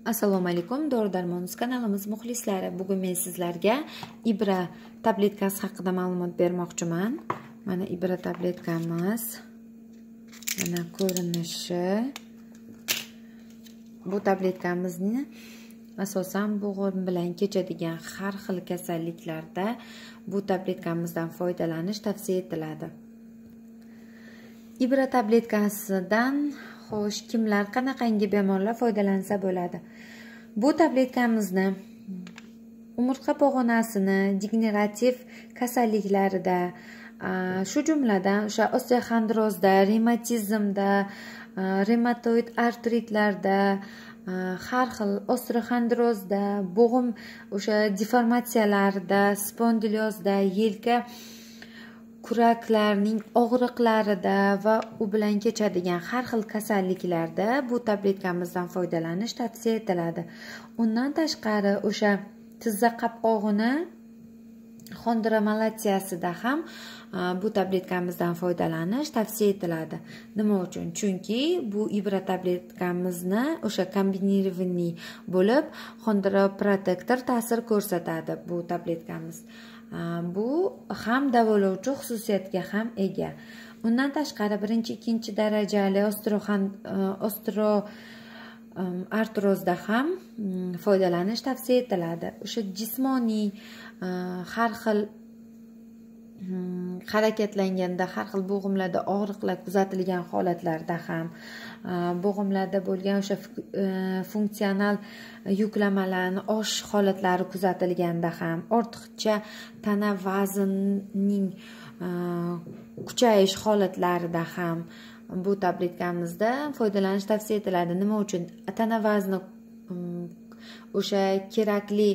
Assalomu alaykum, Dori Darmonimiz kanalimiz muxlislari. Bugun men sizlarga Ibra tabletkasi haqida ma'lumot bermoqchiman. Mana Ibra tabletkamiz. Mana ko'rinishi. Bu tabletkamizni asosan bo'g'im bilan kechadigan har xil kasalliklarda bu tabletkamizdan foydalanish tavsiya etiladi. Ibra tabletkasidan xo'sh, kimlar qanaqangi bemorlar foydalansa bo'ladi? Bu tabletkamizni umurtqa pog'onasini degenerativ kasalliklarida, shu jumladan o'sha osteoxondrozda, revmatizmda, revmatoid artritlarda, har xil osteoxondrozda, bo'g'im o'sha deformatsiyalarida, spondiliozda, yelka kuraklarning og'riqlarida va u bilan kechadigan har xil kasalliklarda bu tabletkamizdan foydalanish tavsiya etiladi. Undan tashqari o'sha tizza qapqog'ini xondromalatsiyasida ham bu tabletkamizdan foydalanish tavsiya etiladi. Nima uchun? Chunki bu Ibra tabletkamizni o'sha kombinirованный bo'lib xondroprotektor ta'sir ko'rsatadi bu tabletkamiz. Bu ham davolovchi xususiyatga ham ega. Undan tashqari birinchi, ikkinchi darajali osteoartrozda ham foydalanish tavsiya etiladi. O'sha jismoniy har xil harakatlanganda, har xil bo'g'imlarda og'riqlar kuzatilgan holatlarda ham, bo'g'imlarda bo'lgan o'sha funksional yuklamalarni oshish holatlari kuzatilganda ham, ortiqcha tana vaznining kuchayish holatlarida ham bu tabletkamizda foydalanish tavsiya etiladi. Nima uchun? Tana vazni o'sha kerakli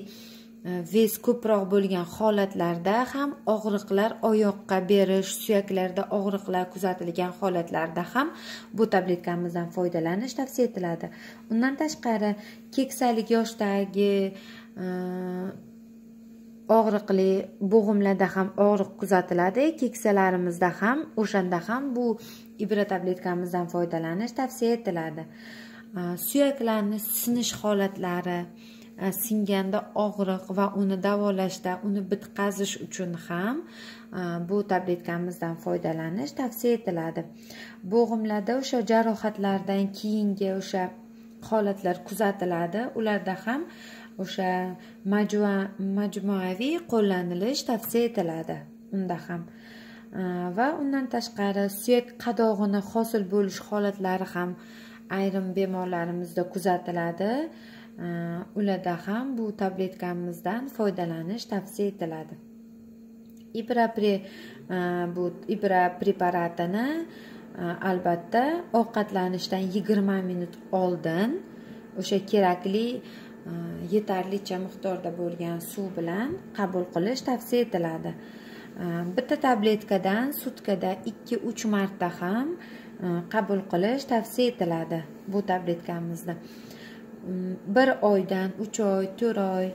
vez ko'proq bo'lgan holatlarda ham, og'riqlar oyoqqa berish, suyaklarda og'riqlar kuzatilgan holatlarda ham bu tabletkamizdan foydalanish tavsiya etiladi. Undan tashqari keksalik yoshdagi og'riqli bo'g'imlarda ham og'riq kuzatiladi. Keksalarimizda ham, o'shanda ham bu Ibra tabletkamizdan foydalanish tavsiya etiladi. Suyaklarni sinish holatlari, singanda og'riq va uni davolashda, uni bitqazish uchun ham bu tabletkamizdan foydalanish tavsiya etiladi. Bo'g'imlarda o'sha jarohatlardan keyingi o'sha holatlar kuzatiladi. Ularda ham o'sha majmuaviy qo'llanilish tavsiya etiladi. Unda ham va undan tashqari suyak qadog'ini hosil bo'lish holatlari ham ayrim bemorlarimizda kuzatiladi. Ularda ham bu tabletkamizdan foydalanish tavsiya etiladi. Ibra preparatini albatta ovqatlanishdan 20 minut oldin o'sha kerakli yetarlicha miqdorda bo'lgan suv bilan qabul qilish tavsiya etiladi. Bitta tabletkadan sutkada 2-3 marta ham qabul qilish tavsiya etiladi bu tabletkamizni. 1 oydan 3 oy, 4 oy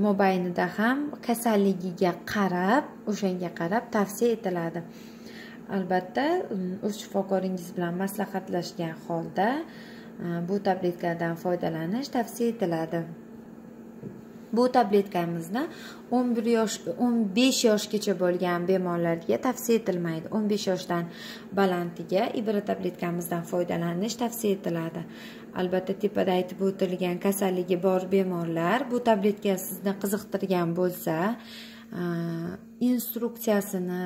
mobaynida ham kasalligiga qarab, o'shanga qarab tavsiya etiladi. Albatta, o'z shifokoringiz bilan maslahatlashgan holda bu tabletkadan foydalanish tavsiya etiladi. Bu tabletkamizni 15 yoshgacha bo'lgan bemorlarga tavsiya etilmaydi. 15 yoshdan balandiga Ibra tabletkamizdan foydalanish tavsiya etiladi. Albatta, tepada aytib o'tilgan kasalligi bor bemorlar bu tabletka sizni qiziqtirgan bo'lsa, instruksiyasini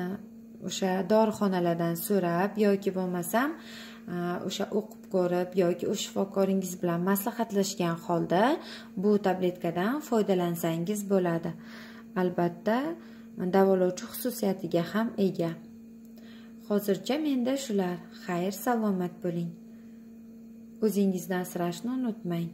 o'sha dorixonalardan so'rab yoki bo'lmasam o'sha o'qib ko'rib yoki o'sha shifokoringiz bilan maslahatlashgan holda bu tabletkadan foydalansangiz bo'ladi. Albatta, davolovchi xususiyatiga ham ega. Hozircha menda shular. Xayr, salomat bo'ling. O'zingizni asrashni unutmang.